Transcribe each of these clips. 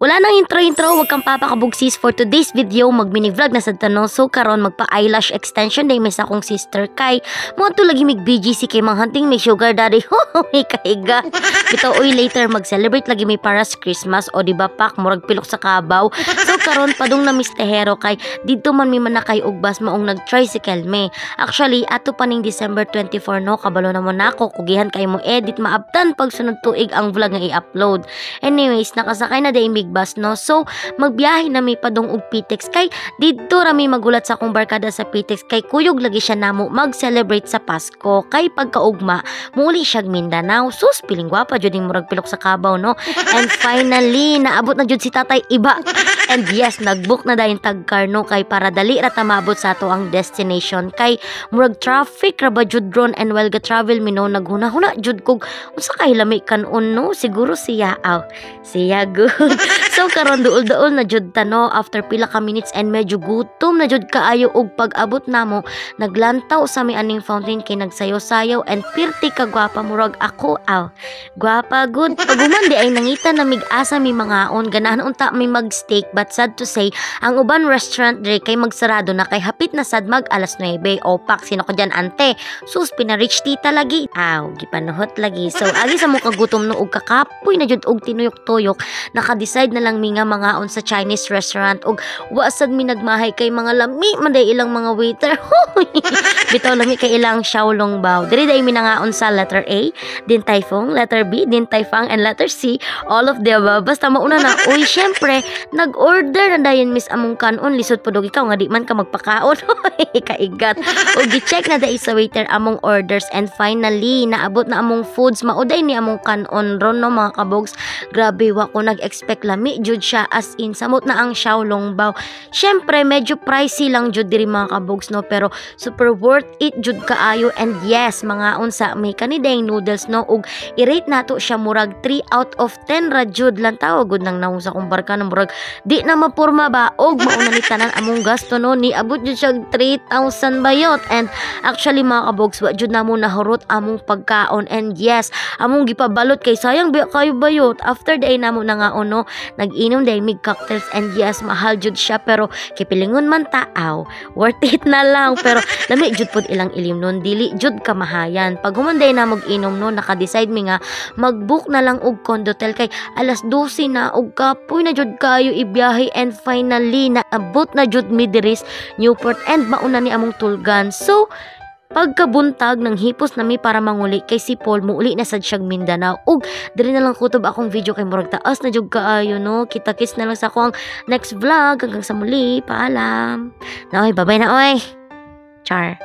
Wala nang intro, wag kang papakabugsis for today's video. Mag-mini vlog na sa tanong. So karon magpa-eyelash extension day may sa akong sister kay mo to lagi mig BGC kay manghunting may sugar daddy. May kaiga. Bitaw oy later mag-celebrate lagi may paras Christmas o di ba pak murag pilok sa kabaw. So karon padung na mistehero kay didto man mi manakay og bus maong nag-tricycle me. Actually ato pa ning December 24 no kabalo na mo nako kugihan kay mo edit maabtan pag sunod tuig ang vlog nga i-upload. Anyways nakasakay na day mig bus no. So magbiyahe na mi padung og Pitex kay didto ra mi magulat sa akong barkada sa Pitex kay kuyog lagi siya namo mag-celebrate sa Pasko kay pagkaugma muli siya Mindanao. Sus piling gwapa jud ning murag pilok sa kabaw no. And finally naabot na jud si tatay iba. And yes nagbook na dayon tag-car no kay para dali ra ta maabot sa ato ang destination kay murag traffic ra ba jud ron. And while ga travel mi no naghuna-huna jud kog unsa kay lami kanon no siguro siya siya good. So karon duol-duol na jud ta no after pila ka minutes and medyo gutom na jud kaayo og pag-abot namo naglantaw sa may aning fountain kay nagsayo-sayaw and pirti ka gwapa murag ako gwapa good paguman di ay nangita na mig-asa mi mangaon ganahan unta mi mag-steak but sad to say ang uban restaurant dire kay magsarado na kay hapit na sad mag alas 9 o pak sino ko dyan ante sus pina-rich tita lagi gipanuhot lagi so agi sa mo kagutom no og kakapoy na jud og tinuyok-tuyok naka-decide na lang mi nga mangaon sa Chinese restaurant og wasad mi nagmahay kay mga lami man day ilang mga waiter bitaw lami kay ilang Xiaolong Bao diri day mi nangaon sa letter A din Tai Fung, letter B din Tai Fang and letter C all of the above basta mauna na uy syempre nag-order na dayon miss among kanon lisod pod og ikaw nga di man ka magpakaon kaigat og gi-check na day sa waiter among orders and finally naabot na among foods mauday ni among kanon ron no mga kabogs grabe wa ko nag-expect lami jud siya as in samot na ang Xiaolong Bao syempre medyo pricey lang jud diri mga kabogs no pero super worth it jud kaayo and yes mga unsa may kanidayng noodles no ug i-rate nato siya murag 3 out of 10 ra jud lang tawag gud nang naong sa kong barka na murag di na mapurma ba og mauna ni tanan among gasto no ni abot jud siya 3,000 bayot and actually mga kabogs wa jud namo nahurot among pagkaon and yes among gipabalot kay sayang biya kayo bayot after day namo nangaon no nag-inom day mig cocktails and yes mahal jud siya pero kipilingon man taaw worth it na lang pero lami jud pod ilang ilim nun dili jud kamahayan pag humanday na mag-inom no naka-decide mi nga mag-book na lang og condotel kay alas 12 na og kapoy na jud kayo ibiyahe and finally naabot na jud mi diri Newport and mauna ni among tulgan so pagkabuntag ng hipos nami para manguli kay si Paul muuli na sad siyang Mindanao ug diri na lang kutob akong video kay murag taas na jud kaayo no kita-kits na lang sa akong next vlog hanggang sa muli paalam na oy bye-bye na oy char.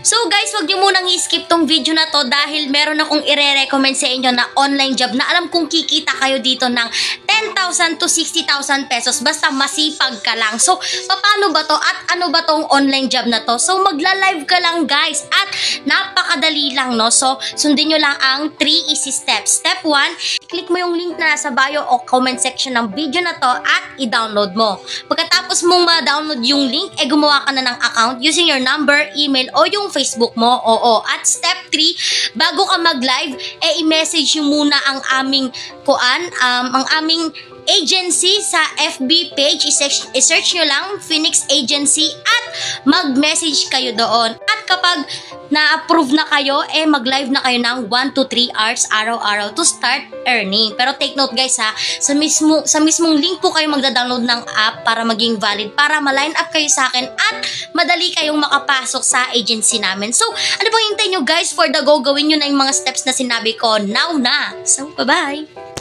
So guys, wag niyo munang i-skip tong video na to dahil meron akong ire-recommend sa inyo na online job na alam kong kikita kayo dito ng 10,000 to 60,000 pesos basta masipag ka lang. So, paano ba to at ano ba tong online job na to? So, magla-live ka lang guys at napakadali lang no. So, sundin nyo lang ang 3 easy steps. Step 1, click mo yung link na nasa bio o comment section ng video na to at i-download mo. Pagkatapos mong ma-download yung link, gumawa ka na ng account using your number, email o yung Facebook mo. Oo. At step 3, bago ka mag-live, i-message nyo muna ang aming ang aming agency sa FB page. I-search nyo lang Phoenix Agency at mag-message kayo doon. At kapag na-approve na kayo, mag-live na kayo ng 1 to 3 hours araw-araw to start earning. Pero take note guys ha, sa mismong link po kayo magda-download ng app para maging valid, para ma-line up kayo sa akin at madali kayong makapasok sa agency namin. So, ano pang hintay nyo guys for the go? Gawin nyo na yung mga steps na sinabi ko now na. So, bye-bye!